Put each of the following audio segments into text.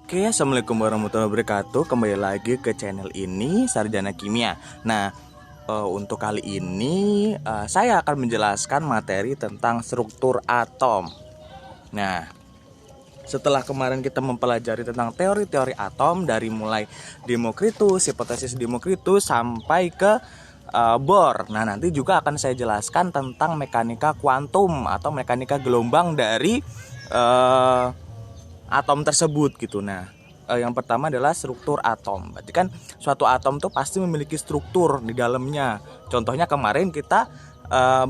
Oke, assalamualaikum warahmatullahi wabarakatuh. Kembali lagi ke channel ini, Sarjana Kimia. Nah, untuk kali ini saya akan menjelaskan materi tentang struktur atom. Nah, setelah kemarin kita mempelajari tentang teori-teori atom dari mulai Demokritus, hipotesis Demokritus sampai ke Bohr. Nah, nanti juga akan saya jelaskan tentang mekanika kuantum atau mekanika gelombang dari atom tersebut gitu. Nah, yang pertama adalah struktur atom. Berarti kan suatu atom tuh pasti memiliki struktur di dalamnya. Contohnya kemarin kita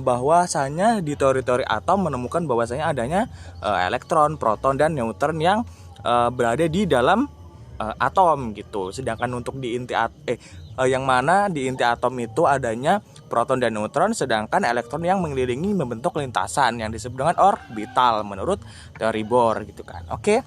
bahwasanya di teori-teori atom menemukan bahwasanya adanya elektron, proton dan neutron yang berada di dalam atom gitu. Sedangkan untuk di inti yang mana di inti atom itu adanya proton dan neutron, sedangkan elektron yang mengelilingi membentuk lintasan yang disebut dengan orbital menurut teori Bohr gitu kan. Oke.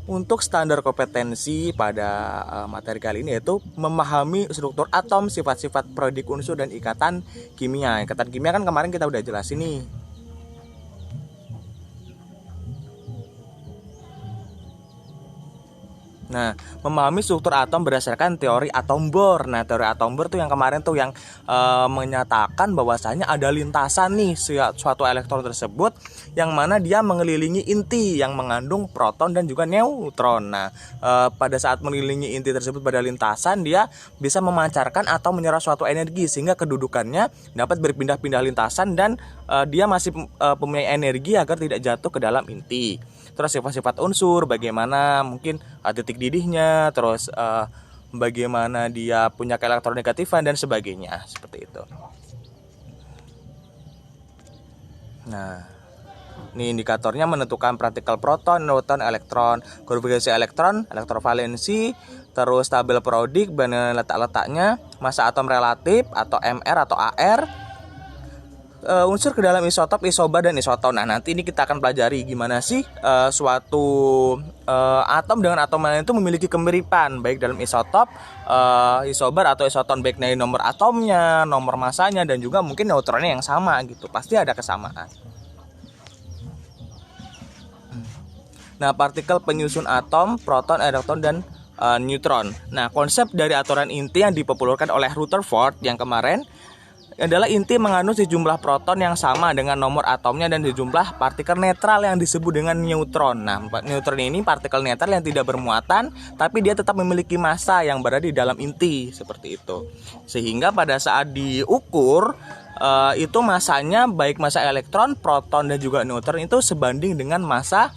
Untuk standar kompetensi pada materi kali ini yaitu memahami struktur atom, sifat-sifat periodik unsur dan ikatan kimia. Ikatan kimia kan kemarin kita udah jelasin nih. Nah, memahami struktur atom berdasarkan teori atom Bohr. Nah, teori atom Bohr tuh yang kemarin tuh yang menyatakan bahwasanya ada lintasan nih suatu elektron tersebut yang mana dia mengelilingi inti yang mengandung proton dan juga neutron. Nah, pada saat mengelilingi inti tersebut pada lintasan dia bisa memancarkan atau menyerap suatu energi sehingga kedudukannya dapat berpindah-pindah lintasan dan dia masih mempunyai energi agar tidak jatuh ke dalam inti. Terus sifat-sifat unsur, bagaimana mungkin titik didihnya, terus bagaimana dia punya keelektronegatifan dan sebagainya, seperti itu. Nah, ini indikatornya menentukan partikel proton, neutron, elektron, konfigurasi elektron, elektrovalensi, terus tabel periodik, letak-letaknya, massa atom relatif atau MR atau AR, unsur ke dalam isotop, isobar dan isoton. Nah, nanti ini kita akan pelajari gimana sih suatu atom dengan atom lain itu memiliki kemiripan baik dalam isotop, isobar atau isoton, baik dari nomor atomnya, nomor masanya dan juga mungkin neutronnya yang sama gitu. Pasti ada kesamaan. Nah, partikel penyusun atom, proton, elektron dan neutron. Nah, konsep dari aturan inti yang dipopulerkan oleh Rutherford yang kemarin adalah inti mengandung sejumlah proton yang sama dengan nomor atomnya dan sejumlah partikel netral yang disebut dengan neutron. Nah, neutron ini partikel netral yang tidak bermuatan, tapi dia tetap memiliki massa yang berada di dalam inti, seperti itu. Sehingga pada saat diukur, itu massanya baik massa elektron, proton dan juga neutron itu sebanding dengan massa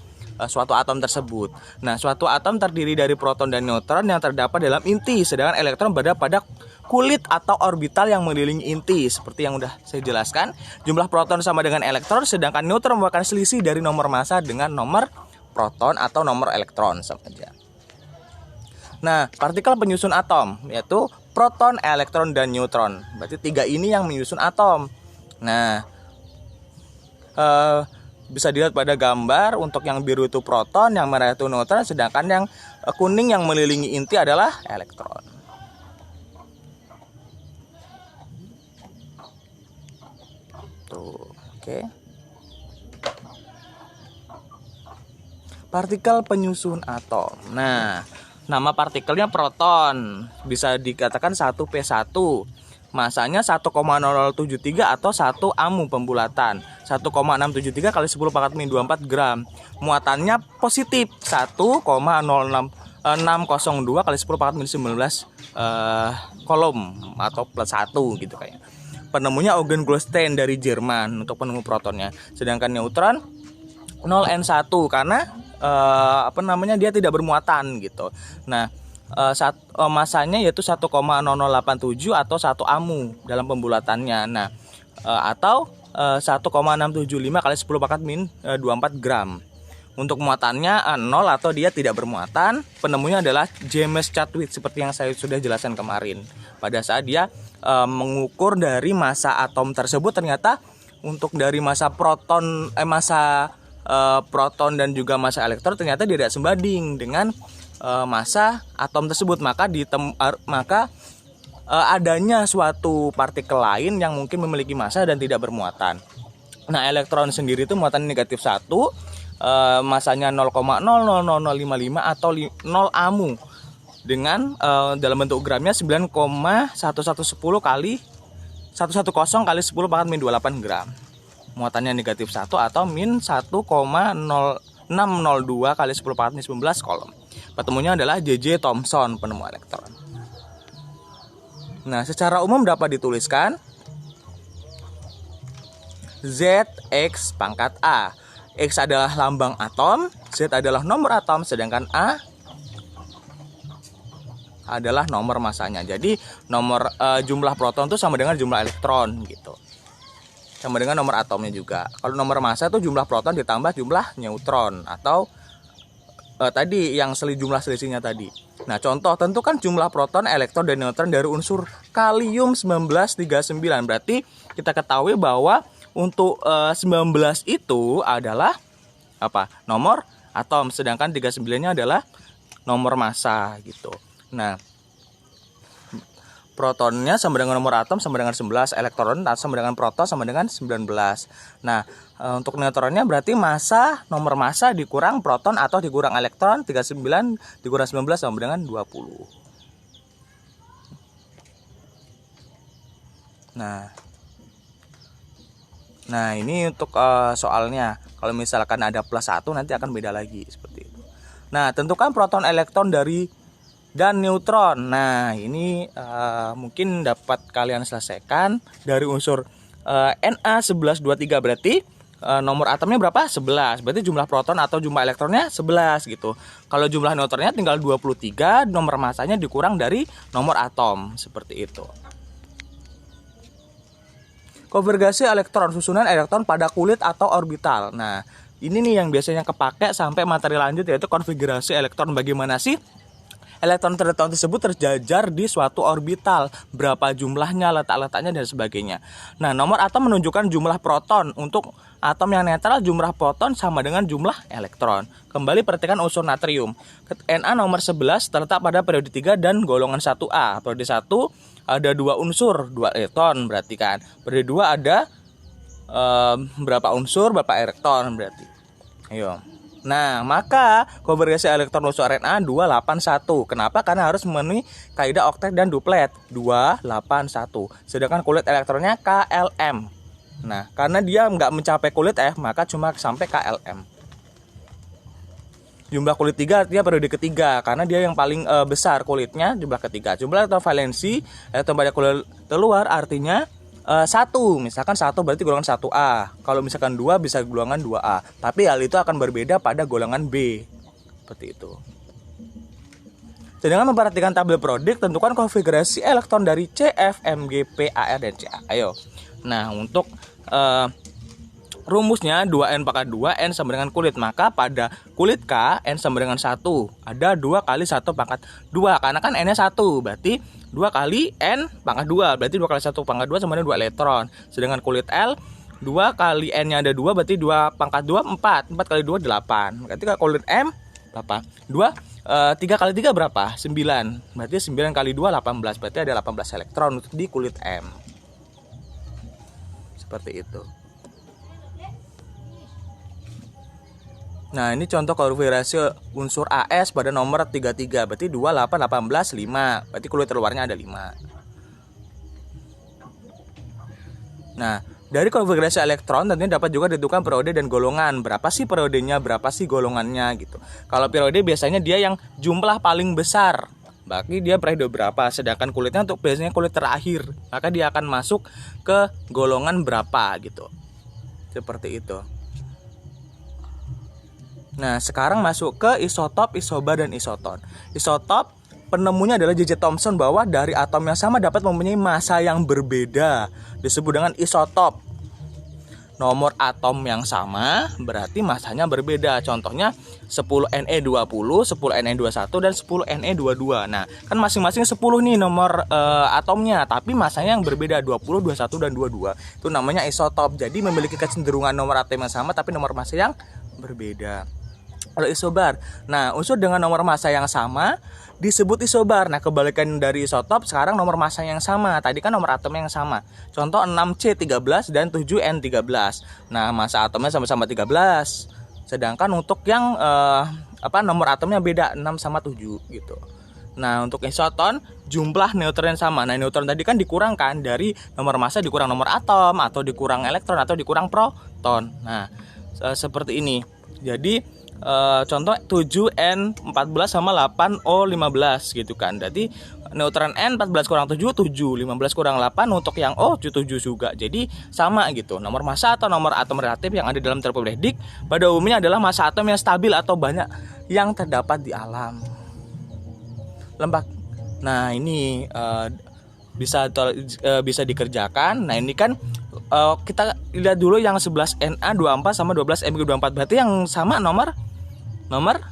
suatu atom tersebut. Nah, suatu atom terdiri dari proton dan neutron yang terdapat dalam inti, sedangkan elektron berada pada kulit atau orbital yang mengelilingi inti. Seperti yang udah saya jelaskan, jumlah proton sama dengan elektron, sedangkan neutron merupakan selisih dari nomor massa dengan nomor proton atau nomor elektron sama aja. Nah, partikel penyusun atom yaitu proton, elektron dan neutron. Berarti tiga ini yang menyusun atom. Nah, bisa dilihat pada gambar, untuk yang biru itu proton, yang merah itu neutron, sedangkan yang kuning yang mengelilingi inti adalah elektron. Tuh, oke. Partikel penyusun atom. Nah, nama partikelnya proton, bisa dikatakan 1p1. Masanya 1,0073 atau 1 amu pembulatan. 1,673 kali 10 pangkat min 24 gram. Muatannya positif 1,0602 kali 10 pangkat min 19 kolom atau plus 1 gitu kayak. Penemunya Eugen Goldstein dari Jerman untuk penemu protonnya. Sedangkan neutron 0n1 karena dia tidak bermuatan gitu. Nah, masanya yaitu 1,0087 atau 1 amu dalam pembulatannya. Nah, atau 1,675 kali 10 pangkat min 24 gram. Untuk muatannya 0 atau dia tidak bermuatan. Penemunya adalah James Chadwick seperti yang saya sudah jelaskan kemarin. Pada saat dia mengukur dari massa atom tersebut, ternyata untuk dari massa proton dan juga massa elektron ternyata tidak sebanding dengan massa atom tersebut. Maka adanya suatu partikel lain yang mungkin memiliki massa dan tidak bermuatan. Nah, elektron sendiri itu muatan negatif 1, masanya 0,000055 atau 0 amu dengan dalam bentuk gramnya 9,1110 kali 110 kali 10 pangkat min 28 gram. Muatannya negatif 1 atau min 1,0602 kali 10 pangkat min 19 kolom. Penemunya adalah J.J. Thomson, penemu elektron. Nah, secara umum dapat dituliskan ZX pangkat A. X adalah lambang atom, Z adalah nomor atom, sedangkan A adalah nomor masanya. Jadi nomor jumlah proton itu sama dengan jumlah elektron gitu. Sama dengan nomor atomnya juga. Kalau nomor massa itu jumlah proton ditambah jumlah neutron atau tadi yang jumlah selisihnya tadi. Nah, contoh tentukan jumlah proton, elektron dan neutron dari unsur kalium 1939. Berarti kita ketahui bahwa untuk 19 itu adalah apa? Nomor atom, sedangkan 39-nya adalah nomor massa gitu. Nah, protonnya sama dengan nomor atom sama dengan 11, elektron sama dengan proton sama dengan 19. Nah, untuk neutronnya berarti massa, nomor massa dikurang proton atau dikurang elektron, 39 dikurang 19 sama dengan 20. Nah, ini untuk soalnya. Kalau misalkan ada plus 1 nanti akan beda lagi seperti itu. Nah, tentukan proton, elektron dan neutron. Nah, ini mungkin dapat kalian selesaikan dari unsur Na1123. Berarti nomor atomnya berapa? 11. Berarti jumlah proton atau jumlah elektronnya 11 gitu. Kalau jumlah neutronnya tinggal 23, nomor massanya dikurang dari nomor atom, seperti itu. Konvergasi elektron, susunan elektron pada kulit atau orbital. Nah, ini nih yang biasanya kepake sampai materi lanjut, yaitu konfigurasi elektron. Bagaimana sih elektron tersebut terjajar di suatu orbital, berapa jumlahnya, letak-letaknya dan sebagainya. Nah, nomor atom menunjukkan jumlah proton. Untuk atom yang netral, jumlah proton sama dengan jumlah elektron. Kembali perhatikan unsur natrium. Na nomor 11 terletak pada periode 3 dan golongan 1A. Periode 1 ada 2 unsur, 2 elektron berarti kan. Periode 2 ada berapa unsur, berapa elektron berarti. Ayo. Nah, maka konvergasi elektron unsur RNA 281. Kenapa? Karena harus memenuhi kaidah oktet dan duplet 281. Sedangkan kulit elektronnya KLM. Nah, karena dia nggak mencapai kulit F, maka cuma sampai KLM. Jumlah kulit 3 artinya periode ketiga, karena dia yang paling besar kulitnya, jumlah ketiga. Jumlah elektron valensi elektron pada kulit terluar artinya 1, misalkan 1 berarti golongan 1A. Kalau misalkan 2 bisa golongan 2A. Tapi hal itu akan berbeda pada golongan B. Seperti itu. Dengan memperhatikan tabel periodik, tentukan konfigurasi elektron dari CF, Mg, P, Ar, dan Ca. Ayo. Nah, untuk rumusnya 2N pangkat 2, N sama dengan kulit. Maka pada kulit K, N sama dengan 1. Ada 2 kali 1 pangkat 2. Karena kan N-nya 1. Berarti 2 kali N pangkat 2. Berarti 2 kali 1 pangkat 2 sama dengan 2 elektron. Sedangkan kulit L, 2 kali N-nya ada 2. Berarti 2 pangkat 2, 4. 4 kali 2, 8. Berarti kulit M, berapa? 3 kali 3 berapa? 9. Berarti 9 kali 2, 18. Berarti ada 18 elektron untuk di kulit M. Seperti itu. Nah, ini contoh konfigurasi unsur AS pada nomor 33. Berarti 2, 8, 18, 5. Berarti kulit terluarnya ada 5. Nah, dari konfigurasi elektron tentunya dapat juga ditentukan periode dan golongan. Berapa sih periodenya, berapa sih golongannya gitu. Kalau periode biasanya dia yang jumlah paling besar. Berarti dia periode berapa. Sedangkan kulitnya untuk biasanya kulit terakhir. Maka dia akan masuk ke golongan berapa gitu. Seperti itu. Nah, sekarang masuk ke isotop, isobar, dan isoton. Isotop, penemunya adalah J.J. Thomson, bahwa dari atom yang sama dapat mempunyai massa yang berbeda. Disebut dengan isotop. Nomor atom yang sama berarti massanya berbeda. Contohnya 10Ne20, 10Ne21, dan 10Ne22. Nah, kan masing-masing 10 nih nomor atomnya, tapi massanya yang berbeda 20, 21, dan 22. Itu namanya isotop. Jadi memiliki kecenderungan nomor atom yang sama tapi nomor massa yang berbeda. Kalau isobar, nah unsur dengan nomor massa yang sama disebut isobar. Nah kebalikan dari isotop, sekarang nomor massa yang sama. Tadi kan nomor atomnya yang sama. Contoh 6C13 dan 7N13. Nah massa atomnya sama-sama 13. Sedangkan untuk yang nomor atomnya beda 6 sama 7 gitu. Nah untuk isoton jumlah neutron sama. Nah neutron tadi kan dikurangkan dari nomor massa, dikurang nomor atom, atau dikurang elektron, atau dikurang proton. Nah seperti ini. Jadi contoh 7N14 sama 8O15 gitu kan. Berarti neutron N14 kurang 7, 7, 15 kurang 8 untuk yang O 7 juga. Jadi sama gitu. Nomor massa atau nomor atom relatif yang ada dalam termodinamik pada umumnya adalah massa atom yang stabil atau banyak yang terdapat di alam. Lembak. Nah, ini bisa dikerjakan. Nah, ini kan kita lihat dulu yang 11Na24 sama 12Mg24. Berarti yang sama nomor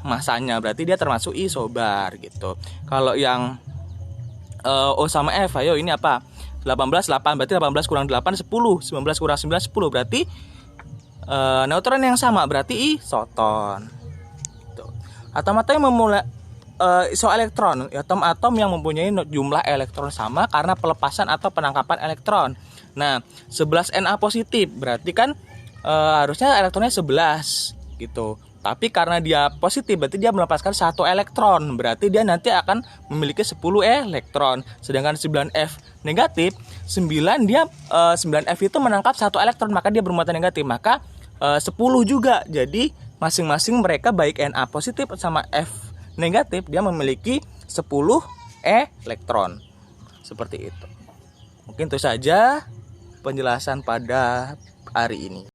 massanya, berarti dia termasuk isobar gitu. Kalau yang O sama F, ayo ini apa? 18, 8, berarti 18 kurang 8, 10, 19 kurang 9, 10. Berarti neutron yang sama, berarti isoton gitu. Atom-atom yang memulai isoelektron, atom-atom yang mempunyai jumlah elektron sama karena pelepasan atau penangkapan elektron. Nah 11Na positif, berarti kan harusnya elektronnya 11 gitu. Tapi karena dia positif, berarti dia melepaskan 1 elektron. Berarti dia nanti akan memiliki 10 elektron. Sedangkan 9F negatif, 9F itu menangkap 1 elektron, maka dia bermuatan negatif. Maka 10 juga. Jadi masing-masing mereka baik Na positif sama F negatif, dia memiliki 10 elektron. Seperti itu. Mungkin itu saja penjelasan pada hari ini.